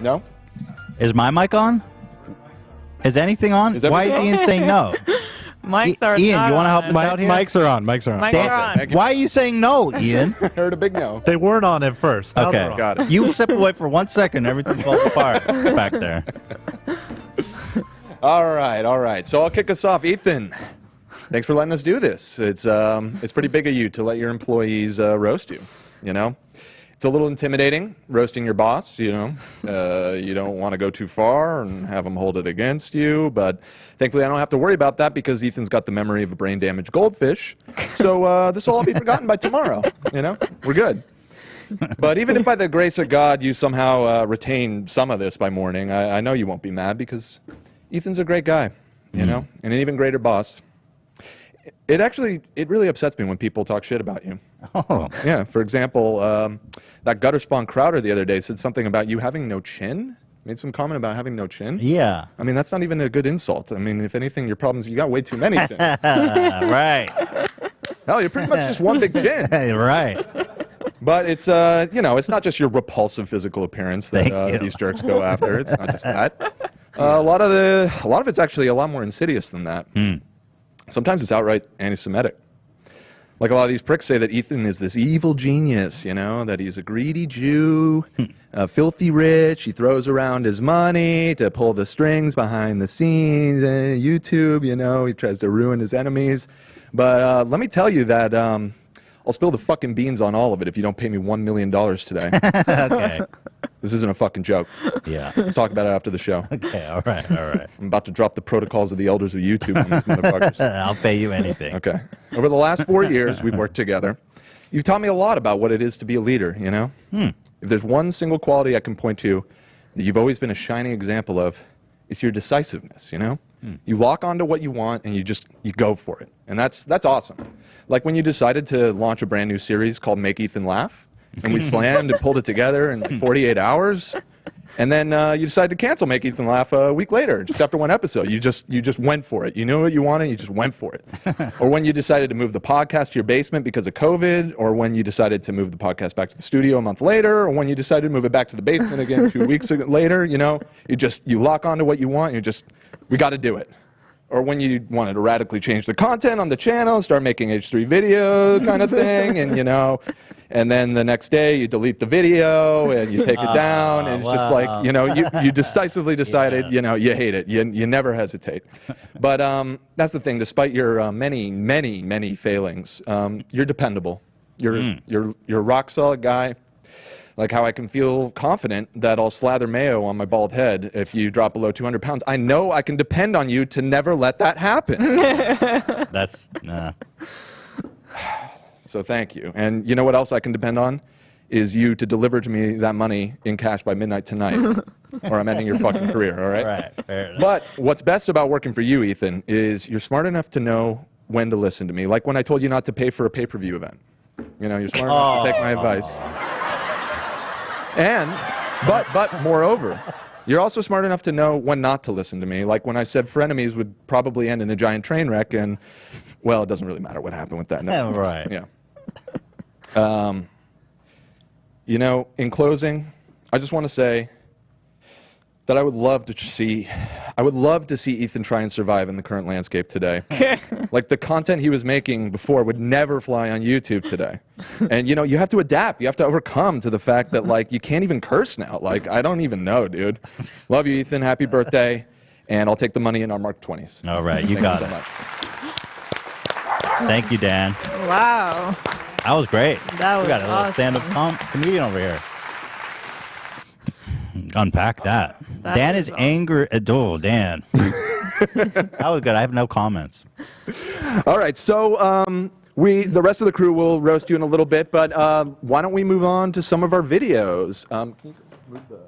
No? Is my mic on? Is anything on? Why is Ian saying no? Mics are Ian, not you want to help on. us out here? Mics are on. Mics are on. Mics are on. Why are you saying no, Ian? I heard a big no. They weren't on at first. Now Okay, they're on. Got it. You step away for 1 second, everything falls apart back there. All right. So I'll kick us off. Ethan, thanks for letting us do this. It's pretty big of you to let your employees roast you, you know? It's a little intimidating, roasting your boss, you know. You don't want to go too far and have them hold it against you, but thankfully I don't have to worry about that because Ethan's got the memory of a brain-damaged goldfish. So this will all be forgotten by tomorrow, you know? We're good. But even if by the grace of God you somehow retain some of this by morning, I know you won't be mad because Ethan's a great guy, you know, and an even greater boss. It really upsets me when people talk shit about you. Oh. Yeah, for example, that gutter spawn Crowder the other day said something about you having no chin. Made some comment about having no chin. Yeah. I mean, that's not even a good insult. I mean, if anything, your problem is you got way too many chins. Right. Hell, you're pretty much just one big chin. Right. But it's, you know, it's not just your repulsive physical appearance that these jerks go after. It's not just that. A lot of it's actually a lot more insidious than that. Sometimes it's outright anti-Semitic. Like a lot of these pricks say that Ethan is this evil genius, you know, that he's a greedy Jew, filthy rich, he throws around his money to pull the strings behind the scenes, YouTube, you know, he tries to ruin his enemies. But let me tell you that I'll spill the fucking beans on all of it if you don't pay me $1 million today. Okay. This isn't a fucking joke. Yeah. Let's talk about it after the show. Okay, all right. I'm about to drop the protocols of the elders of YouTube on these motherfuckers. I'll pay you anything. Okay. Over the last 4 years, we've worked together. You've taught me a lot about what it is to be a leader, you know? If there's one single quality I can point to that you've always been a shining example of, it's your decisiveness, you know? You lock onto what you want and you go for it. And that's awesome. Like when you decided to launch a brand new series called Make Ethan Laugh, and we slammed and pulled it together in like 48 hours. And then you decided to cancel Make Ethan Laugh a week later, just after one episode. You just went for it. You knew what you wanted, you just went for it. Or when you decided to move the podcast to your basement because of COVID, or when you decided to move the podcast back to the studio a month later, or when you decided to move it back to the basement again 2 weeks later, you know, you lock onto what you want, we got to do it. Or when you wanted to radically change the content on the channel, start making H3 video kind of thing, and you know, and then the next day you delete the video and you take it down, and it's just like, you know, you decisively decided, you know, you hate it. You never hesitate. But that's the thing. Despite your many failings, you're dependable. You're a rock solid guy. Like how I can feel confident that I'll slather mayo on my bald head if you drop below 200 pounds. I know I can depend on you to never let that happen. So thank you. And you know what else I can depend on? Is you to deliver to me that money in cash by midnight tonight, or I'm ending your fucking career, all right? Right, fair enough. But what's best about working for you, Ethan, is you're smart enough to know when to listen to me. Like when I told you not to pay for a pay-per-view event. You know, you're smart enough to take my advice. But moreover, you're also smart enough to know when not to listen to me. Like when I said frenemies would probably end in a giant train wreck, and, well, it doesn't really matter what happened with that. No. Yeah, right. Yeah. You know, in closing, I just want to say that I would love to see Ethan try and survive in the current landscape today. Like the content he was making before would never fly on YouTube today. And you know, you have to adapt. You have to overcome to the fact that like you can't even curse now. Like I don't even know, dude. Love you, Ethan. Happy birthday. And I'll take the money in our marked 20s. All right, you got it. Thank you, Dan. Wow. That was great. That was we got a little awesome. stand-up comedian over here. Unpack that. Dan is angry. Oh, Dan. That was good. I have no comments. All right, so the rest of the crew will roast you in a little bit, but why don't we move on to some of our videos? Can you move the